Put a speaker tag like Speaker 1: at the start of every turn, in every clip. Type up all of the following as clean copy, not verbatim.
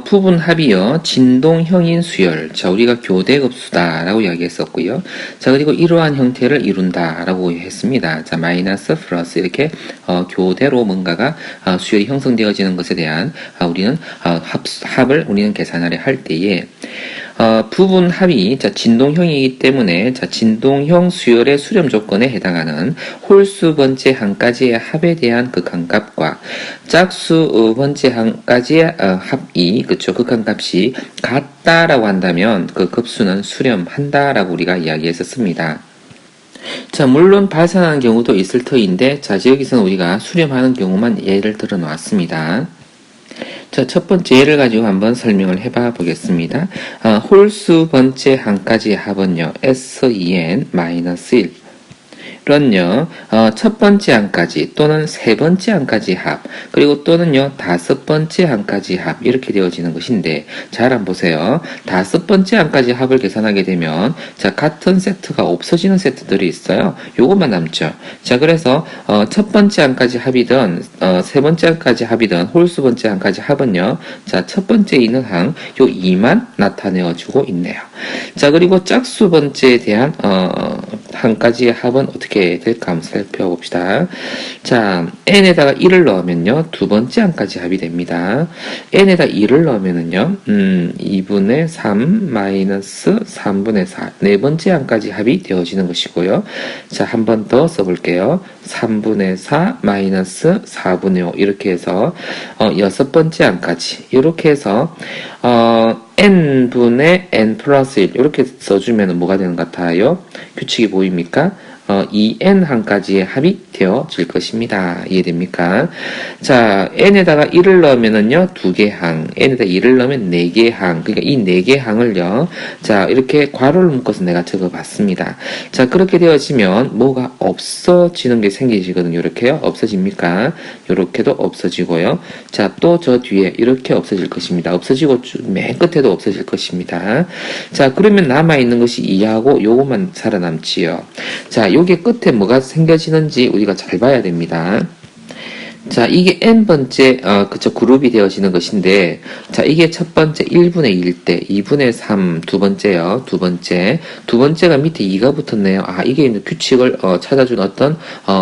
Speaker 1: 부분합이요, 진동형인 수열. 자, 우리가 교대급수다라고 이야기했었고요. 자, 그리고 이러한 형태를 이룬다라고 했습니다. 자, 마이너스, 플러스 이렇게 교대로 뭔가가 수열이 형성되어지는 것에 대한 우리는 합을 우리는 계산하려 할 때에 부분합이 진동형이기 때문에 진동형 수열의 수렴 조건에 해당하는 홀수 번째 한 가지의 합에 대한 극한값과 짝수 번째 한 가지의 합이 그쵸 극한값이 같다라고 한다면 그 급수는 수렴한다라고 우리가 이야기했었습니다. 자, 물론 발산하는 경우도 있을 터인데 여기서는 우리가 수렴하는 경우만 예를 들어 놓았습니다. 자, 첫 번째 예를 가지고 한번 설명을 해봐 보겠습니다. 홀수 번째 한 가지의 합은요, S2n-1 런요, 첫 번째 항까지 또는 세 번째 항까지 합, 그리고 또는요, 다섯 번째 항까지 합, 이렇게 되어지는 것인데, 잘 한번 보세요. 다섯 번째 항까지 합을 계산하게 되면, 자, 같은 세트가 없어지는 세트들이 있어요. 요것만 남죠. 자, 그래서, 첫 번째 항까지 합이든, 세 번째 항까지 합이든, 홀수 번째 항까지 합은요, 자, 첫 번째 있는 항, 요 2만 나타내어주고 있네요. 자, 그리고 짝수 번째에 대한, 한 가지의 합은 어떻게 될까 한번 살펴봅시다. 자, n에다가 1을 넣으면요, 두 번째 항까지 합이 됩니다. n에다 2를 넣으면은요, 2분의 3 마이너스 3분의 4, 네 번째 항까지 합이 되어지는 것이고요. 자, 한 번 더 써볼게요. 3분의 4 마이너스 4분의 5, 이렇게 해서, 여섯 번째 항까지, 이렇게 해서, n분의 n 플러스 1 이렇게 써주면 뭐가 되는 것 같아요? 규칙이 보입니까? 2n 항까지의 합이 되어질 것입니다. 이해됩니까? 자, n에다가 1을 넣으면은요, 2개 항, n에다 2를 넣으면 4개 항, 그러니까 이 4개 항을요, 자, 이렇게 괄호를 묶어서 내가 적어봤습니다. 자, 그렇게 되어지면 뭐가 없어지는 게 생기시거든요. 이렇게요, 없어집니까? 이렇게도 없어지고요. 자, 또 저 뒤에 이렇게 없어질 것입니다. 없어지고 맨 끝에도 없어질 것입니다. 자, 그러면 남아있는 것이 2하고 요것만 살아남지요. 자, 요게 끝에 뭐가 생겨지는지 우리가 잘 봐야 됩니다. 자, 이게 n번째, 그룹이 되어지는 것인데, 자, 이게 첫 번째 1분의 1 때, 2분의 3, 두 번째요, 두 번째가 밑에 2가 붙었네요. 이게 규칙을, 찾아준 어떤,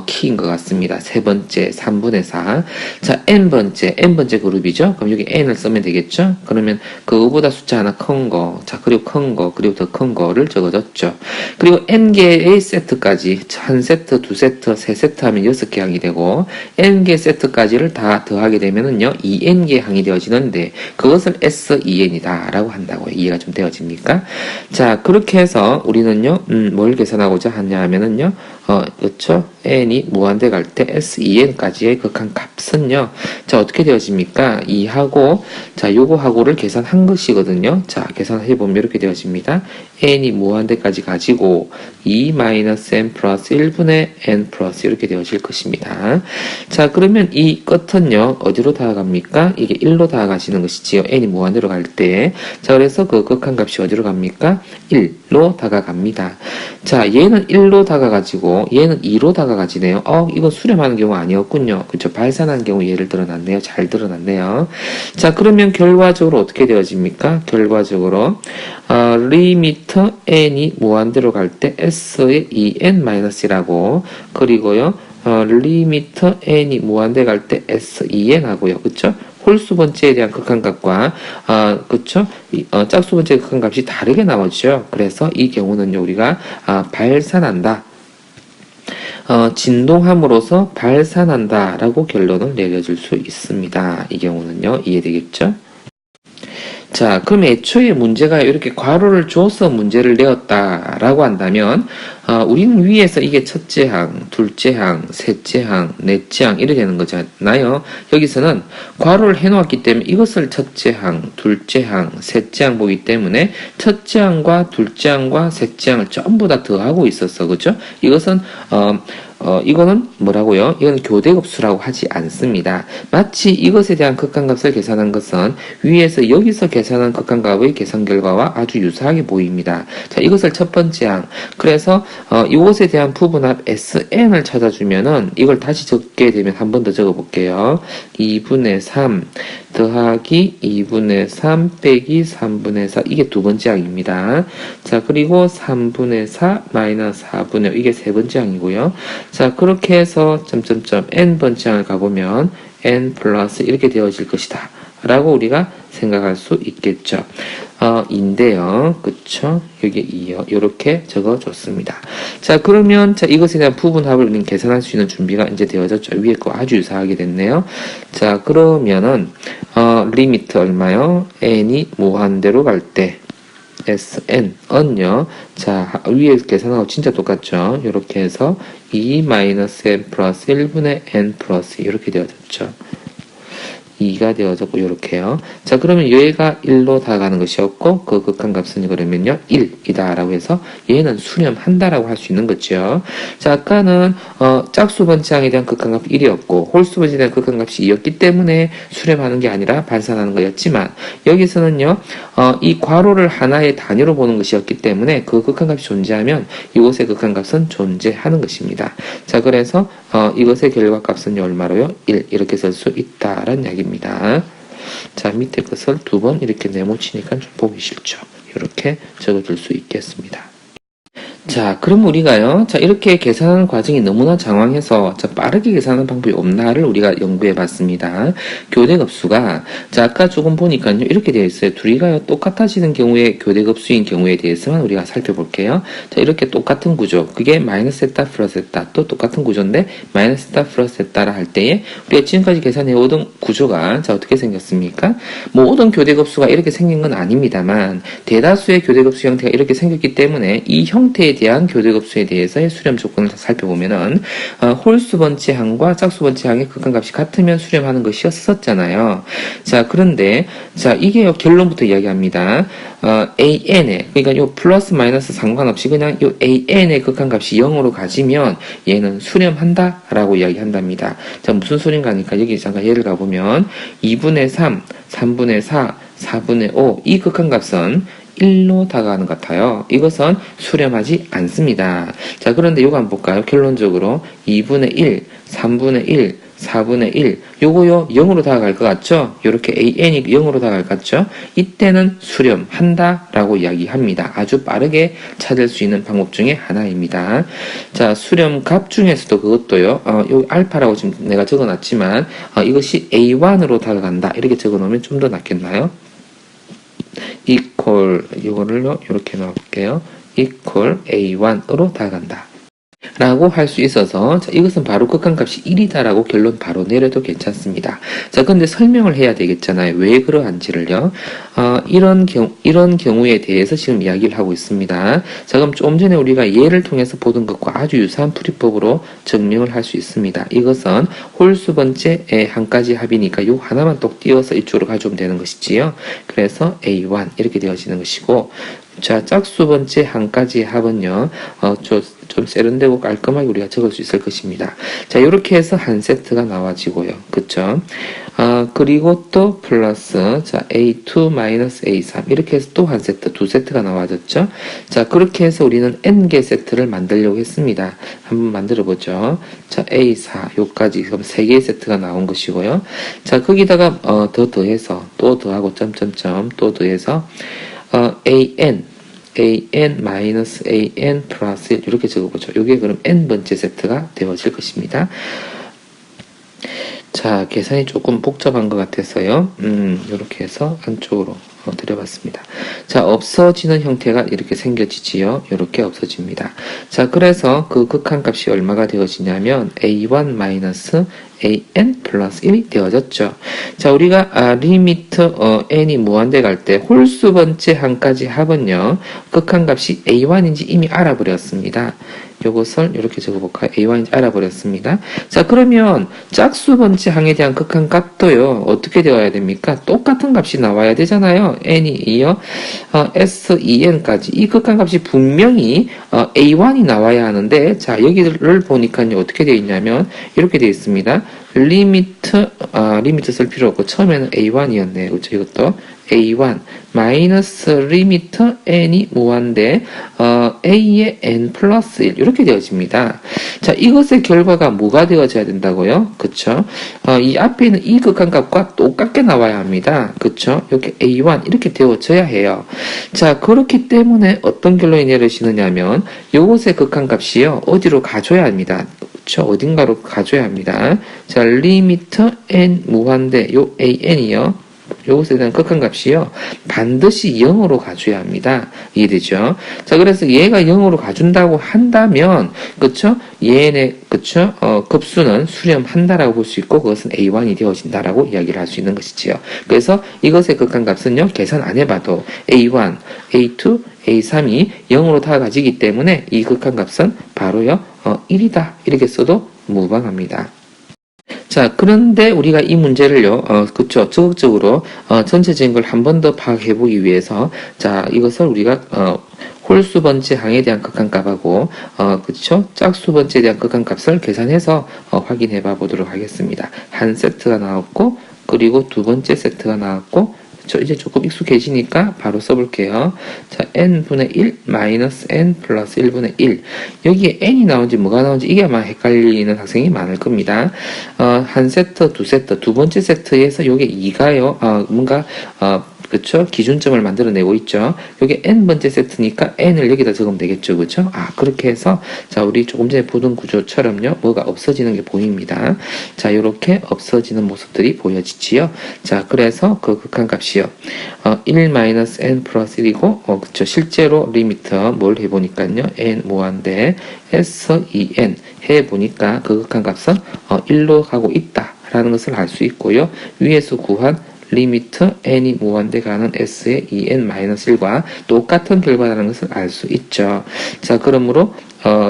Speaker 1: 키인 것 같습니다. 세 번째, 3분의 4. 자, n번째 그룹이죠? 그럼 여기 n을 쓰면 되겠죠? 그러면 그거보다 숫자 하나 큰 거, 자, 그리고 큰 거, 그리고 더 큰 거를 적어줬죠. 그리고 n개의 세트까지, 한 세트, 두 세트, 세 세트 하면 6개 항이 되고, n개 세트까지를 다 더하게 되면은요, 2n개 항이 되어지는데, 그것을 S2n이다 라고 한다고요. 이해가 좀 되어집니까? 자, 그렇게 해서 우리는요, 뭘 계산하고자 하냐 하면은요, 그쵸? n이 무한대 갈 때 S2n까지의 극한 값은요, 자, 어떻게 되어집니까? 2하고, 자, 요거하고를 계산한 것이거든요. 자, 계산해보면 이렇게 되어집니다. n이 무한대까지 가지고 2-n 플러스 1분의 n 플러스 이렇게 되어질 것입니다. 자, 그러면 이 끝은요, 어디로 다가갑니까? 이게 1로 다가가시는 것이지요. n이 무한대로 갈 때. 자, 그래서 그 극한값이 어디로 갑니까? 1로 다가갑니다. 자, 얘는 1로 다가가지고 얘는 2로 다가가지네요. 이건 수렴하는 경우 아니었군요. 그쵸? 발산하는 경우 예를 들어놨네요. 잘 들어놨네요. 자, 그러면 결과적으로 어떻게 되어집니까? 결과적으로 리미터 n이 무한대로 갈 때 s의 2n-1이라고, 그리고요, 리미터 n이 무한대 갈 때 S2n 하고요. 그쵸? 홀수 번째에 대한 극한값과, 그쵸? 짝수 번째 극한값이 다르게 나오죠. 그래서 이 경우는요, 우리가, 발산한다. 진동함으로써 발산한다. 라고 결론을 내려줄 수 있습니다. 이 경우는요, 이해되겠죠? 자, 그럼 애초에 문제가 이렇게 괄호를 줘서 문제를 내었다라고 한다면, 우리는 위에서 이게 첫째 항, 둘째 항, 셋째 항, 넷째 항 이렇게 되는 거잖아요. 여기서는 괄호를 해놓았기 때문에 이것을 첫째 항, 둘째 항, 셋째 항 보기 때문에 첫째 항과 둘째 항과 셋째 항을 전부 다 더하고 있었어. 그죠? 이것은, 이거는 뭐라고요? 이건 교대급수라고 하지 않습니다. 마치 이것에 대한 극한값을 계산한 것은 위에서 여기서 계산한 극한값의 계산 결과와 아주 유사하게 보입니다. 자, 이것을 첫 번째 항. 그래서 이것에 대한 부분합 SN을 찾아주면은 이걸 다시 적게 되면 한 번 더 적어볼게요. 2분의 3. 더하기 2분의 3 빼기 3분의 4 이게 두 번째 항입니다. 자 그리고 3분의 4 마이너스 4분의 5 이게 세 번째 항이고요. 자 그렇게 해서 점점점 n번째 항을 가보면 n 플러스 이렇게 되어질 것이다 라고 우리가 생각할 수 있겠죠. 인데요. 그쵸? 여기 2요. 이렇게 적어줬습니다. 자, 그러면, 자, 이것에 대한 부분합을 우리는 계산할 수 있는 준비가 이제 되어졌죠. 위에 거 아주 유사하게 됐네요. 자, 그러면은, 리미트 얼마요? n이 무한대로 갈 때, Sn, 은요. 자, 위에 계산하고 진짜 똑같죠. 이렇게 해서 2-n 플러스 1분의 n 플러스 이렇게 되어졌죠. 2가 되어졌고 요렇게요. 자 그러면 얘가 1로 다가가는 것이었고 그 극한값은 그러면요 1이다 라고 해서 얘는 수렴한다 라고 할 수 있는 거죠. 자 아까는 짝수 번째항에 대한 극한값 1이었고 홀수 번째에 대한 극한값이 2였기 때문에 수렴하는 게 아니라 발산하는 거였지만 여기서는요 이 괄호를 하나의 단위로 보는 것이었기 때문에 그 극한값이 존재하면 이곳의 극한값은 존재하는 것입니다. 자 그래서 이것의 결과값은 얼마로요? 1 이렇게 쓸 수 있다라는 이야기입니다. 자 밑에 것을 두 번 이렇게 네모치니까 좀 보기 싫죠. 이렇게 적어줄 수 있겠습니다. 자, 그럼 우리가요, 자, 이렇게 계산하는 과정이 너무나 장황해서, 자, 빠르게 계산하는 방법이 없나를 우리가 연구해 봤습니다. 교대급수가, 자, 아까 조금 보니까요, 이렇게 되어 있어요. 둘이가요, 똑같아지는 경우에 교대급수인 경우에 대해서만 우리가 살펴볼게요. 자, 이렇게 똑같은 구조, 그게 마이너스 했다, 플러스 했다, 또 똑같은 구조인데, 마이너스 했다, 플러스 했다라 할 때에, 우리가 지금까지 계산해 오던 구조가, 자, 어떻게 생겼습니까? 모든 교대급수가 이렇게 생긴 건 아닙니다만, 대다수의 교대급수 형태가 이렇게 생겼기 때문에, 이 형태에 대한 교대급수에 대해서의 수렴 조건을 살펴보면은 홀수 번째 항과 짝수 번째 항의 극한값이 같으면 수렴하는 것이었었잖아요. 자 그런데 자 이게 결론부터 이야기합니다. an의 그러니까 요 플러스 마이너스 상관없이 그냥 요 an의 극한값이 0으로 가지면 얘는 수렴한다 라고 이야기한답니다. 자 무슨 소린가 하니까 여기 잠깐 예를 가보면 2분의 3, 3분의 4, 4분의 5 이 극한값은 1로 다가가는 것 같아요. 이것은 수렴하지 않습니다. 자, 그런데 요거 한번 볼까요? 결론적으로 2분의 1, 3분의 1, 4분의 1 요거요 0으로 다가갈 것 같죠? 요렇게 an이 0으로 다가갈 것 같죠? 이때는 수렴한다 라고 이야기합니다. 아주 빠르게 찾을 수 있는 방법 중에 하나입니다. 자, 수렴값 중에서도 그것도요 요 알파라고 지금 내가 적어놨지만 이것이 a1으로 다가간다 이렇게 적어놓으면 좀 더 낫겠나요? equal 이거를요 이렇게 넣어볼게요. equal a1으로 다가간다 라고 할 수 있어서 자, 이것은 바로 극한값이 1이다 라고 결론 바로 내려도 괜찮습니다. 자 근데 설명을 해야 되겠잖아요. 왜 그러한지를요. 이런 경우에 대해서 지금 이야기를 하고 있습니다. 자 그럼 좀 전에 우리가 예를 통해서 보던 것과 아주 유사한 풀이법으로 증명을 할 수 있습니다. 이것은 홀수 번째의 한가지 합이니까 요 하나만 똑 띄워서 이쪽으로 가져오면 되는 것이지요. 그래서 a1 이렇게 되어지는 것이고 자 짝수 번째 한가지 합은요 좀 세련되고 깔끔하게 우리가 적을 수 있을 것입니다. 자, 이렇게 해서 한 세트가 나와지고요. 그쵸? 그리고 또 플러스, 자, A2 마이너스 A3. 이렇게 해서 또 한 세트, 두 세트가 나와졌죠? 자, 그렇게 해서 우리는 N개 세트를 만들려고 했습니다. 한번 만들어 보죠. 자, A4, 요까지, 그럼 3개의 세트가 나온 것이고요. 자, 거기다가, 더 더해서, 또 더하고, 점점점, 또 더해서, an 마이너스 an 플러스 1 이렇게 적어보죠. 이게 그럼 n번째 세트가 되어질 것입니다. 자, 계산이 조금 복잡한 것 같아서요. 이렇게 해서 안쪽으로 드려봤습니다. 자, 없어지는 형태가 이렇게 생겨지지요. 이렇게 없어집니다. 자, 그래서 그 극한값이 얼마가 되어지냐면 a1 마이너스 an 플러스 1이 되어졌죠. 자, 우리가 리미트 n이 무한대 갈 때 홀수 번째 항까지 합은요. 극한값이 a1인지 이미 알아버렸습니다. 요것을 이렇게 적어볼까요? a1인지 알아버렸습니다. 자, 그러면 짝수 번째 항에 대한 극한값도요. 어떻게 되어야 됩니까? 똑같은 값이 나와야 되잖아요. n이 이어 sen까지 이 극한값이 분명히 a1이 나와야 하는데 자, 여기를 보니까 어떻게 되어 있냐면 이렇게 되어 있습니다. 리미트 쓸 필요 없고 처음에는 A1이었네요. 그렇죠? 이것도 A1 마이너스 리미트 n이 무한대 a의 n 플러스 1 이렇게 되어집니다. 자, 이것의 결과가 뭐가 되어져야 된다고요? 그쵸? 이 앞에 있는 이 극한값과 똑같게 나와야 합니다. 그쵸? 여기 A1 이렇게 되어져야 해요. 자, 그렇기 때문에 어떤 결론이 내려지느냐면 요것의 극한값이요. 어디로 가줘야 합니다. 그쵸? 어딘가로 가줘야 합니다. 자, 리미트 n 무한대 요 an이요. 요것에 대한 극한값이요. 반드시 0으로 가줘야 합니다. 이해되죠? 자, 그래서 얘가 0으로 가준다고 한다면, 그쵸? 얘네, 그쵸? 급수는 수렴한다라고 볼 수 있고, 그것은 A1이 되어진다라고 이야기를 할 수 있는 것이지요. 그래서 이것의 극한값은요, 계산 안 해봐도 A1, A2, A3이 0으로 다 가지기 때문에 이 극한값은 바로요, 1이다. 이렇게 써도 무방합니다. 자, 그런데 우리가 이 문제를요, 그쵸, 적극적으로, 전체적인 걸 한 번 더 파악해 보기 위해서, 자, 이것을 우리가, 홀수 번째 항에 대한 극한값하고, 그쵸, 짝수 번째에 대한 극한값을 계산해서, 확인해 봐 보도록 하겠습니다. 한 세트가 나왔고, 그리고 두 번째 세트가 나왔고, 이제 조금 익숙해지니까 바로 써볼게요. 자, n분의 1 마이너스 n 플러스 1분의 1. 여기에 n이 나온지 뭐가 나온지 이게 아마 헷갈리는 학생이 많을 겁니다. 한 세트, 두 세트, 두 번째 세트에서 요게 2가요. 뭔가, 그쵸? 기준점을 만들어내고 있죠. 요게 n번째 세트니까 n을 여기다 적으면 되겠죠. 그쵸? 그렇게 해서, 자, 우리 조금 전에 보던 구조처럼요, 뭐가 없어지는 게 보입니다. 자, 요렇게 없어지는 모습들이 보여지지요. 자, 그래서 그 극한값이요. 1-n 플러스 1이고, 그쵸? 실제로 리미트 뭘 해보니까요, n 무한대 S2n 해보니까 그 극한값은 1로 가고 있다라는 것을 알 수 있고요. 위에서 구한 리미트 n이 무한대 가는 s의 2n-1과 똑같은 결과라는 것을 알 수 있죠. 자, 그러므로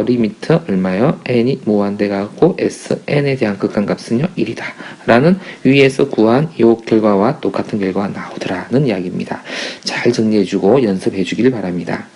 Speaker 1: 리미트 얼마요? n이 무한대 가고 sn에 대한 극한값은요 1이다 라는 위에서 구한 이 결과와 똑같은 결과가 나오더라는 이야기입니다. 잘 정리해주고 연습해 주길 바랍니다.